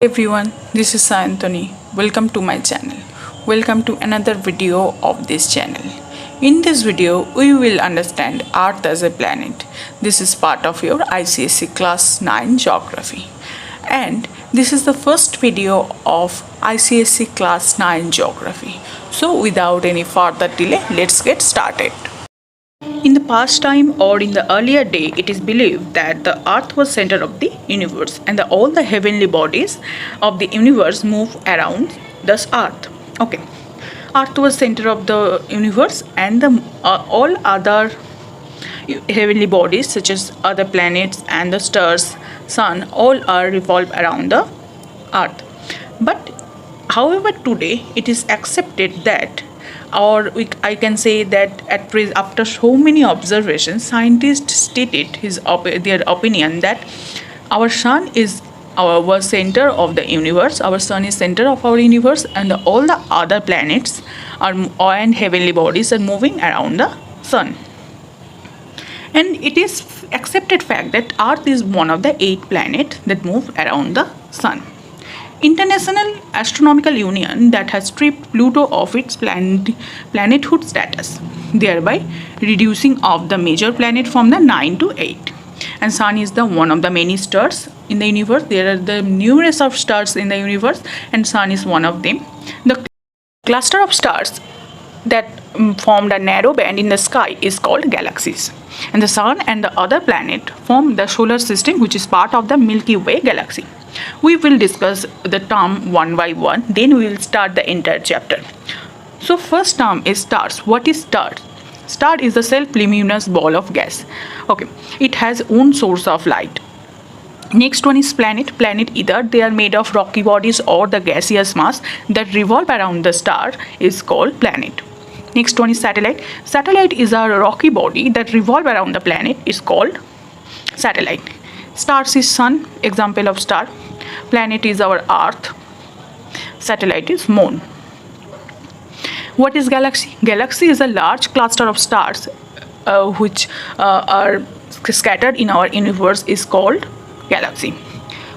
Everyone, this is Sayantani. Welcome to my channel. Welcome to another video of this channel. In this video, we will understand Earth as a planet. This is part of your ICSE Class 9 Geography. And this is the first video of ICSE Class 9 Geography. So without any further delay, let's get started. In the past time or in the earlier day, it is believed that the earth was center of the universe and all the heavenly bodies of the universe move around this earth. Okay. Earth was center of the universe and all other heavenly bodies such as other planets and the stars, sun, all are revolve around the earth. But however today it is accepted that I can say that after so many observations, scientists stated their opinion that our sun is our center of the universe. Our sun is center of our universe, and all the other planets and heavenly bodies are moving around the sun. And it is accepted fact that Earth is one of the 8 planets that move around the sun. International Astronomical Union that has stripped Pluto of its planethood status, thereby reducing of the major planet from the 9 to 8. And Sun is the one of the many stars in the universe. There are the numerous of stars in the universe, and Sun is one of them. The cluster of stars that formed a narrow band in the sky is called galaxies. And the Sun and the other planet form the solar system, which is part of the Milky Way galaxy. We will discuss the term one by one, then we will start the entire chapter. So first term is stars. What is star? Star is a self-luminous ball of gas. Okay, it has own source of light. Next one is planet. Planet, either they are made of rocky bodies or the gaseous mass that revolve around the star is called planet. Next one is satellite. Satellite is a rocky body that revolve around the planet is called satellite. Stars is sun, example of star. Planet is our earth. Satellite is moon. What is galaxy? Galaxy is a large cluster of stars which are scattered in our universe is called galaxy.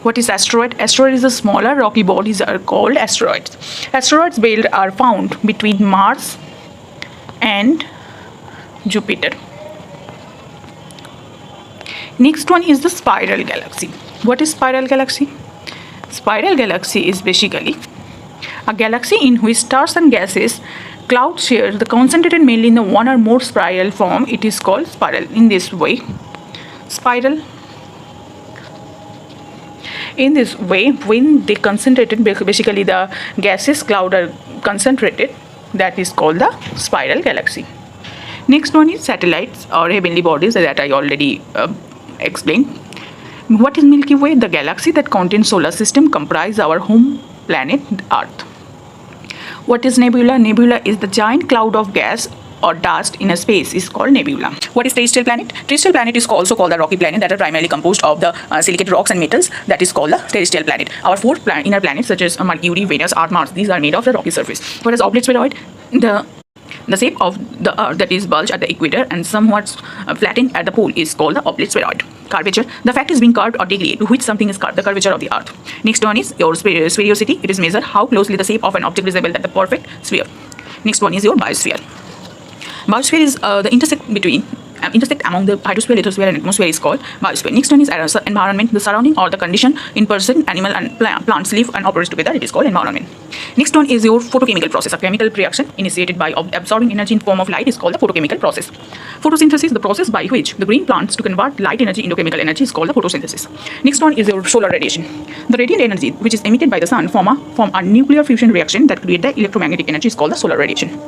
What is asteroid? Asteroid is a smaller rocky bodies are called asteroids. Asteroids belt are found between Mars and Jupiter. Next one is the spiral galaxy. What is spiral galaxy? Spiral galaxy is basically a galaxy in which stars and gases clouds share the concentrated mainly in the one or more spiral form. It is called spiral. In this way, spiral. In this way, when they concentrated, basically the gases cloud are concentrated, that is called the spiral galaxy. Next one is satellites or heavenly bodies that I already explained. What is Milky Way? The galaxy that contains solar system comprise our home planet Earth. What is nebula? Nebula is the giant cloud of gas or dust in a space is called nebula. What is terrestrial planet? Terrestrial planet is also called the rocky planet that are primarily composed of the silicate rocks and metals, that is called the terrestrial planet. Our 4 inner planets such as Mercury, Venus, Earth, Mars, these are made of the rocky surface. Whereas oblate spheroid, the shape of the earth that is bulged at the equator and somewhat flattened at the pole is called the oblate spheroid. Curvature, the fact is being curved or degree to which something is curved, the curvature of the earth. Next one is your sphericity. It is measured how closely the shape of an object resembles the perfect sphere. Next one is your biosphere. Biosphere is the intersect among the hydrosphere, lithosphere and atmosphere is called biosphere. Next one is environment, the surrounding or the condition in person, animal and plants live and operate together. It is called environment. Next one is your photochemical process. A chemical reaction initiated by absorbing energy in form of light is called the photochemical process. Photosynthesis, the process by which the green plants to convert light energy into chemical energy is called the photosynthesis. Next one is your solar radiation. The radiant energy which is emitted by the sun form a nuclear fusion reaction that create the electromagnetic energy is called the solar radiation.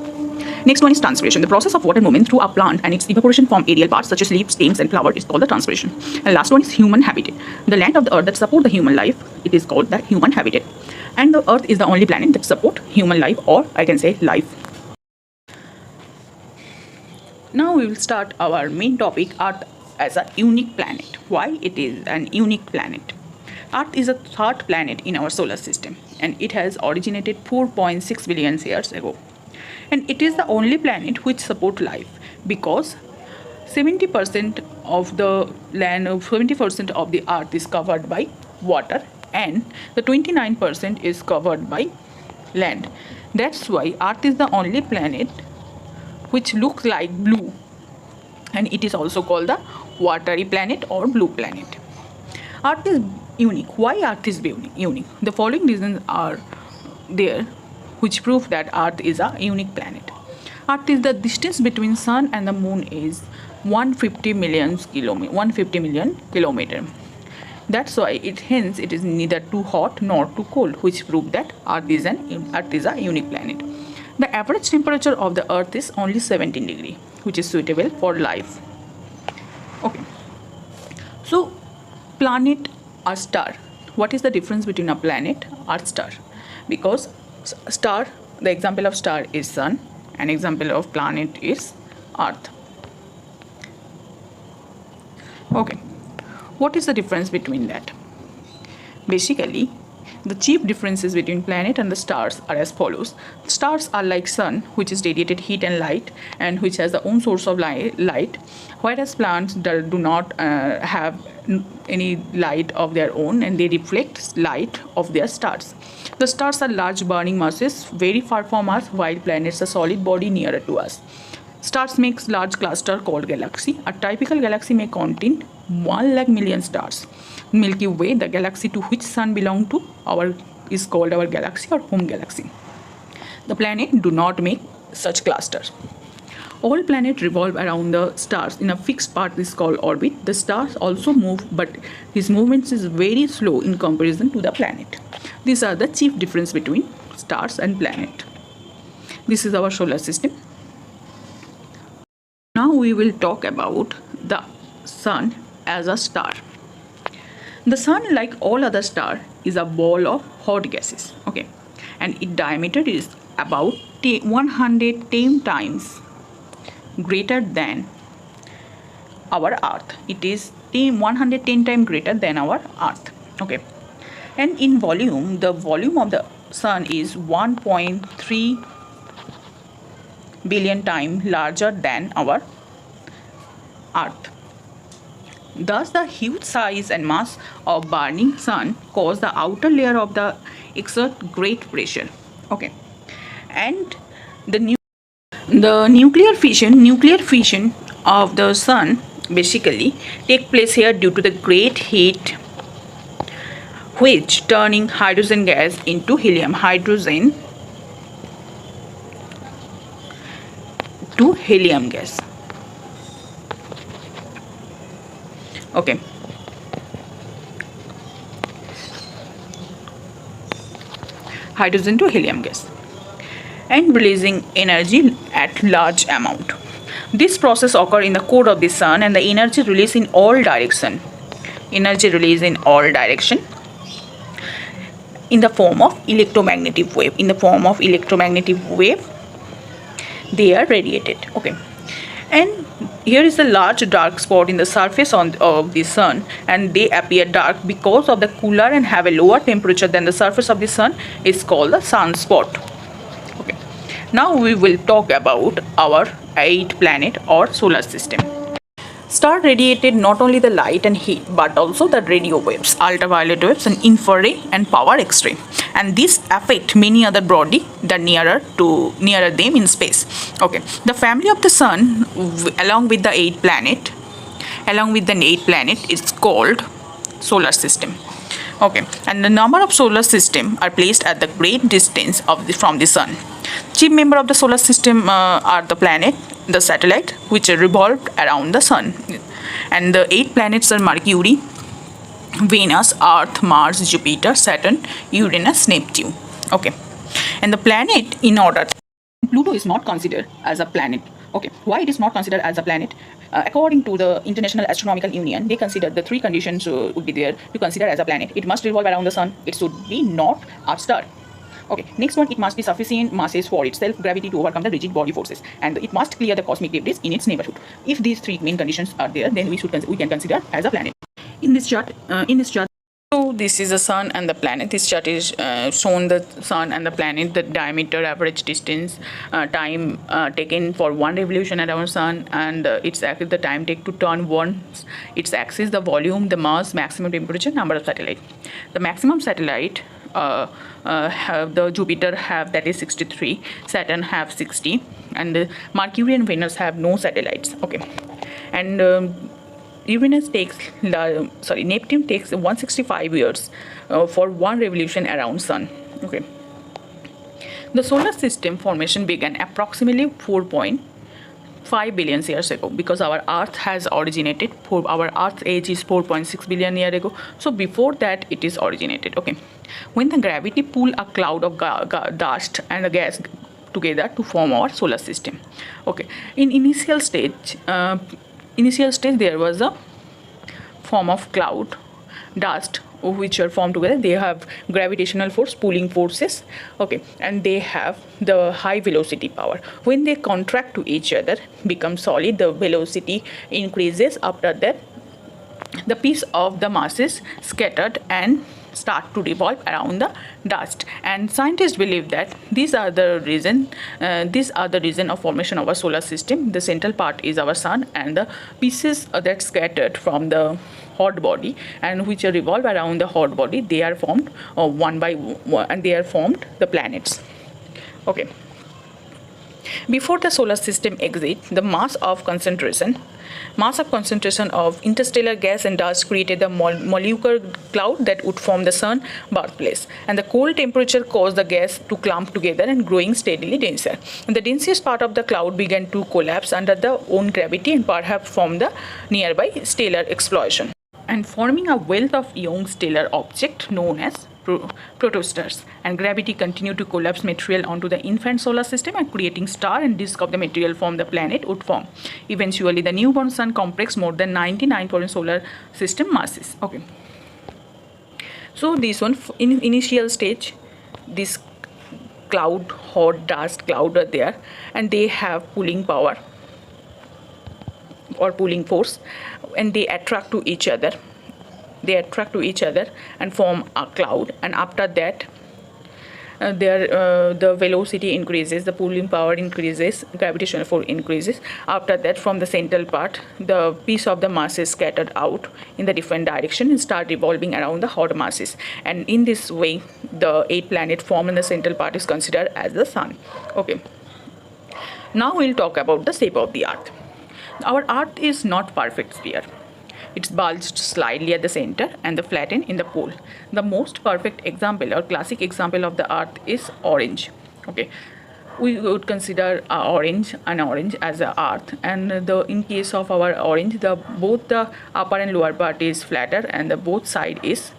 Next one is transpiration. The process of water movement through a plant and its evaporation from aerial parts such as leaves, stems and flowers is called the transpiration. And last one is human habitat. The land of the earth that support the human life, it is called the human habitat. And the earth is the only planet that support human life, or I can say life. Now we will start our main topic, Earth as a unique planet. Why it is an unique planet? Earth is the 3rd planet in our solar system and it has originated 4.6 billion years ago. And it is the only planet which support life because 70% of the land, 70% of the earth is covered by water and the 29% is covered by land. That's why Earth is the only planet which looks like blue, and it is also called the watery planet or blue planet. Earth is unique. Why Earth is unique? The following reasons are there which prove that Earth is a unique planet. Earth is the distance between Sun and the Moon is 150 million kilometer. That's why it is neither too hot nor too cold, which prove that Earth is a unique planet. The average temperature of the Earth is only 17 degree, which is suitable for life. Okay. So, planet or star. What is the difference between a planet or star? Because star, the example of star is Sun, and example of planet is Earth. Okay. What is the difference between that? Basically, the chief differences between planet and the stars are as follows. Stars are like sun, which is radiated heat and light, and which has their own source of light, whereas planets do not have any light of their own, and they reflect light of their stars. The stars are large burning masses very far from us, while planets are solid body nearer to us. Stars make large cluster called galaxy. A typical galaxy may contain 1 lakh million stars. Milky Way, the galaxy to which Sun belongs to, is called our galaxy or home galaxy. The planet do not make such clusters. All planets revolve around the stars in a fixed path is called orbit. The stars also move, but his movements is very slow in comparison to the planet. These are the chief difference between stars and planet. This is our solar system. Now we will talk about the Sun as a star. The Sun, like all other stars, is a ball of hot gases. Okay, and its diameter is about 110 times greater than our Earth. It is 110 times greater than our Earth. Okay, and in volume, the volume of the Sun is 1.3 billion times larger than our Earth. Thus, the huge size and mass of burning Sun cause the outer layer of the exert great pressure. Okay, and the nuclear fission of the Sun basically take place here due to the great heat, which turning hydrogen gas into helium. Hydrogen to helium gas. Okay. Hydrogen to helium gas, and releasing energy at large amount. This process occurs in the core of the Sun, and the energy released in all direction. Energy released in all direction in the form of electromagnetic wave. They are radiated. Okay, and here is a large dark spot in the surface of the Sun, and they appear dark because of the cooler and have a lower temperature than the surface of the Sun is called the sunspot. Okay, now we will talk about our 8 planet or solar system. Star radiated not only the light and heat but also the radio waves, ultraviolet waves, and infrared and power X-ray, and these affect many other body that nearer them in space. Okay, the family of the Sun along with the 8 planet is called solar system. Okay, and the number of solar system are placed at the great distance from the Sun. Chief member of the solar system are the planet, the satellite, which revolve around the Sun, and the 8 planets are Mercury, Venus, Earth, Mars, Jupiter, Saturn, Uranus, Neptune. Okay, and the planet in order. Pluto is not considered as a planet. Okay, why it is not considered as a planet? According to the International Astronomical Union, they consider the 3 conditions would be there to consider as a planet. It must revolve around the Sun. It should be not a star. Okay, next one, it must be sufficient masses for its self-gravity to overcome the rigid body forces, and it must clear the cosmic debris in its neighborhood. If these 3 main conditions are there, then we can consider as a planet. In this chart, So this is the sun and the planet. This chart is shown the sun and the planet, the diameter, average distance, time taken for one revolution around sun, and its axis, the time take to turn once its axis, the volume, the mass, maximum temperature, number of satellite. The maximum satellite have the Jupiter have, that is 63, Saturn have 60, and Mercury and Venus have no satellites. Okay, and Uranus takes, Neptune takes 165 years for one revolution around Sun. Okay. The solar system formation began approximately 4.5 billion years ago, because our Earth has originated. Our Earth's age is 4.6 billion years ago. So before that, it is originated. Okay. When the gravity pull a cloud of dust and the gas together to form our solar system. Okay. In initial stage, there was a form of cloud dust which are formed together. They have gravitational force, pulling forces. Okay, and they have the high velocity power. When they contract to each other, become solid, the velocity increases. After that, the piece of the mass is scattered and start to revolve around the dust, and scientists believe that these are the reason of formation of our solar system. The central part is our sun, and the pieces that scattered from the hot body and which revolve around the hot body, they are formed one by one, and they are formed the planets. Okay, before the solar system exists, the mass of concentration of interstellar gas and dust created the molecular cloud that would form the sun birthplace. And the cold temperature caused the gas to clump together and growing steadily denser. And the densest part of the cloud began to collapse under the own gravity and perhaps from the nearby stellar explosion, and forming a wealth of young stellar objects known as protostars. And gravity continued to collapse material onto the infant solar system, and creating star and disk of the material from the planet would form. Eventually, the newborn sun complex more than 99% solar system masses. Okay. So this one, in initial stage, this cloud, hot dust cloud are there, and they have pulling power or pulling force, and they attract to each other. And form a cloud, and after that the velocity increases, the pulling power increases, gravitational force increases. After that, from the central part, the piece of the mass is scattered out in the different direction and start revolving around the hot masses, and in this way the 8 planets formed in the central part is considered as the sun. Okay, now we'll talk about the shape of the earth. Our earth is not perfect sphere. It's bulged slightly at the center and the flattened in the pole. The most perfect example or classic example of the earth is orange. Okay, we would consider orange as a earth, and in case of our orange, both the upper and lower part is flatter and the both side is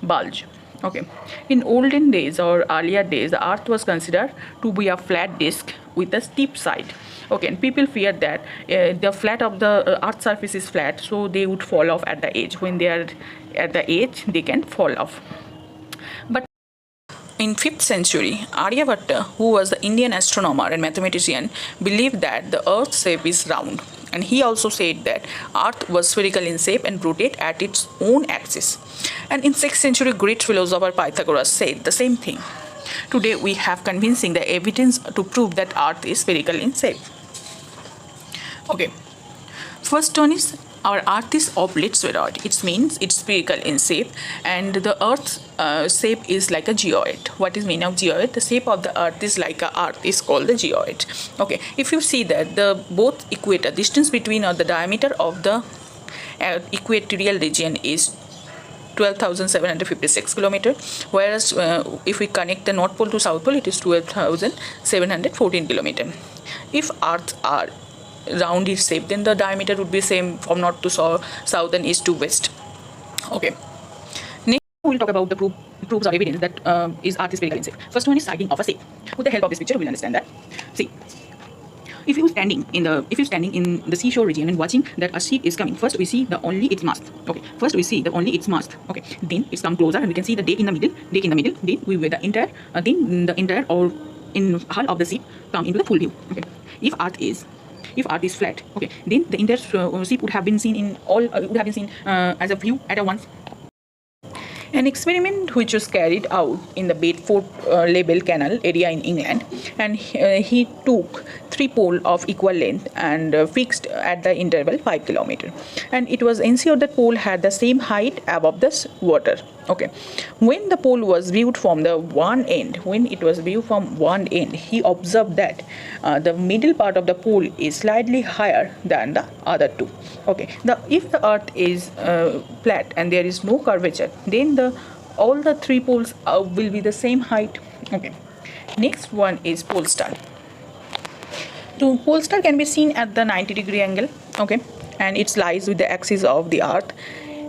bulge. Okay, in olden days or earlier days, the earth was considered to be a flat disk with a steep side. Okay, and people fear that the flat of the earth surface is flat, so they would fall off at the edge. When they are at the edge, they can fall off. But in 5th century, Aryabhatta, who was the Indian astronomer and mathematician, believed that the earth's shape is round, and he also said that earth was spherical in shape and rotate at its own axis. And in 6th century, great philosopher Pythagoras said the same thing. Today we have convincing the evidence to prove that earth is spherical in shape. Okay, first one is our earth is oblate spheroid. It means it's spherical in shape, and the earth's shape is like a geoid. What is meaning of geoid? The shape of the earth is like a earth is called the geoid. Okay, if you see that the both equator distance between or the diameter of the equatorial region is 12,756 km, whereas if we connect the North Pole to South Pole, it is 12,714 km. If Earth are round its shape, then the diameter would be same from north to south and east to west. Okay. Next, we'll talk about the proofs or evidence that is Earth is spherical in shape. First one is sighting of a shape. With the help of this picture, we'll understand that. See, if you're standing in the seashore region and watching that a ship is coming, first we see only its mast. Okay, first we see only its mast. Okay, then it's come closer and we can see the deck in the middle. Then we will the entire or in hull of the ship come into the full view. Okay, if Earth is flat, okay, then the entire ship would have been seen as a view at a once. An experiment which was carried out in the Bedford Label Canal area in England, and he took three poles of equal length and fixed at the interval 5 kilometer, and it was ensured that pole had the same height above the water. Okay, when the pole was viewed from the one end, he observed that the middle part of the pole is slightly higher than the other two. Okay, if the earth is flat and there is no curvature, then all the three poles will be the same height. Okay, next one is pole star. So pole star can be seen at the 90-degree angle. Okay, and it lies with the axis of the earth,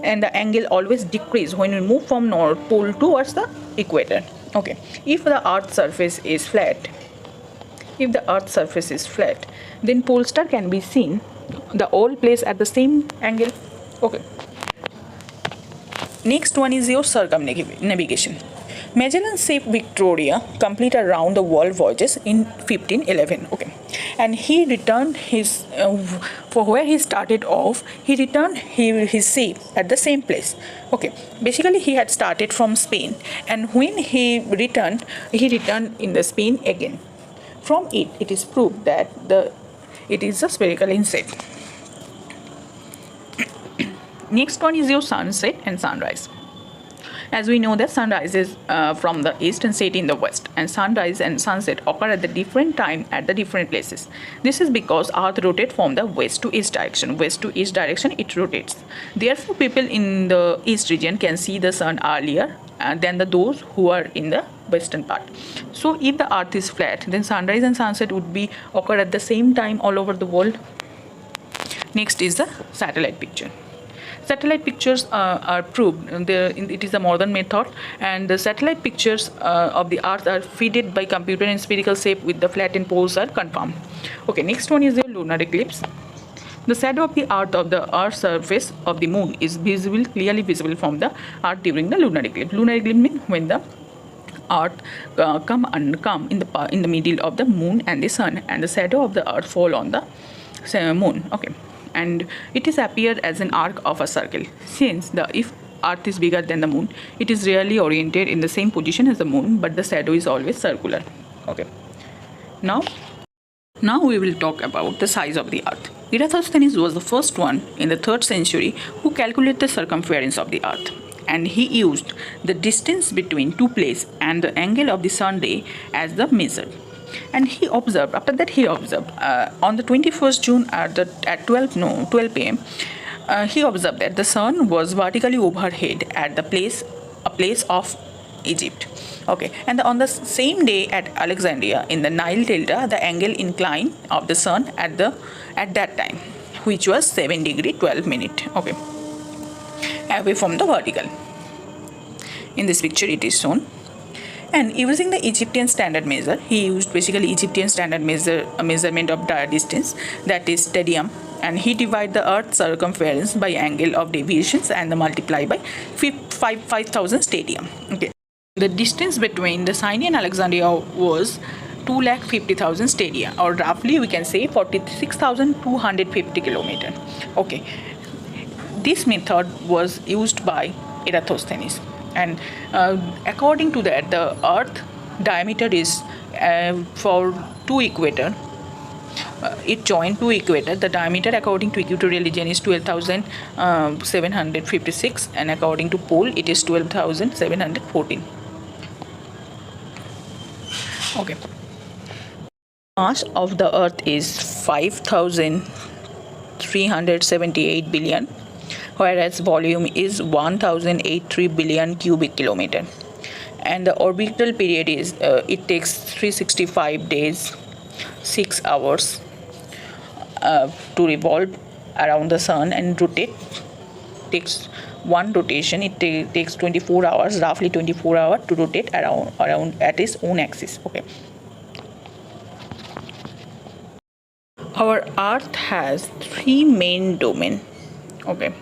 and the angle always decreases when we move from north pole towards the equator. Okay, if the earth's surface is flat, then pole star can be seen the all place at the same angle. Okay, next one is your circumnavigation. Magellan's ship Victoria completed around the world voyages in 1511. Okay, and he returned his for where he started off. He returned his ship at the same place. Okay, basically he had started from Spain, and when he returned in the Spain again. From it is proved that it is a spherical in shape. Next one is your sunset and sunrise. As we know that sunrise is from the east and set in the west, and sunrise and sunset occur at the different time at the different places. This is because earth rotates from the west to east direction. It rotates. Therefore, people in the east region can see the sun earlier than those who are in the western part. So if the earth is flat, then sunrise and sunset would be occur at the same time all over the world. Next is the satellite picture. Satellite pictures are proved. It is a modern method, and the satellite pictures of the earth are fed by computer in spherical shape with the flattened poles are confirmed. Okay, next one is the lunar eclipse. The shadow of the earth's surface of the moon is clearly visible from the earth during the lunar eclipse. Lunar eclipse means when the earth come in the middle of the moon and the sun, and the shadow of the earth fall on the moon. Okay, and it is appeared as an arc of a circle. Since if earth is bigger than the moon, it is rarely oriented in the same position as the moon, but the shadow is always circular. Okay, now we will talk about the size of the earth. Eratosthenes was the first one in the 3rd century who calculated the circumference of the earth, and he used the distance between two places and the angle of the sun ray as the measure. And he observed on the 21st June at 12 p.m. He observed that the sun was vertically overhead at a place of Egypt. Okay, and on the same day at Alexandria in the Nile Delta, the angle incline of the sun at that time, which was 7 degree 12 minute. Okay, away from the vertical. In this picture, it is shown. And using the Egyptian standard measure, he used basically Egyptian standard measurement of distance, that is stadium, and he divided the Earth's circumference by angle of deviations and multiply by 5,000 stadium. Okay, the distance between the Sinai and Alexandria was 250,000 stadia, or roughly we can say 46,250 kilometers. Okay, this method was used by Eratosthenes. And according to that, the earth diameter is for two equator. It joined two equator. The diameter according to equatorial region is 12,756, and according to pole it is 12,714. Okay. Mass of the earth is 5,378 billion. Whereas volume is 1,083 billion cubic kilometer, and the orbital period is it takes 365 days, 6 hours to revolve around the sun and rotate. Takes one rotation. It takes 24 hours, roughly 24 hours to rotate around at its own axis. Okay. Our Earth has 3 main domains. Okay.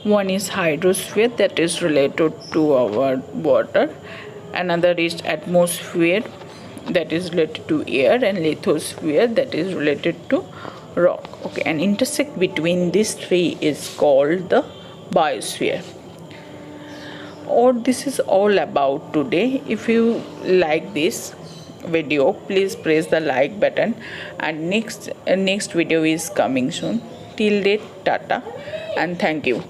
One is hydrosphere, that is related to our water. Another is atmosphere, that is related to air, and lithosphere, that is related to rock. Okay, and intersect between these three is called the biosphere. Or this is all about today. If you like this video, please press the like button, and next video is coming soon. Till date, tata and thank you.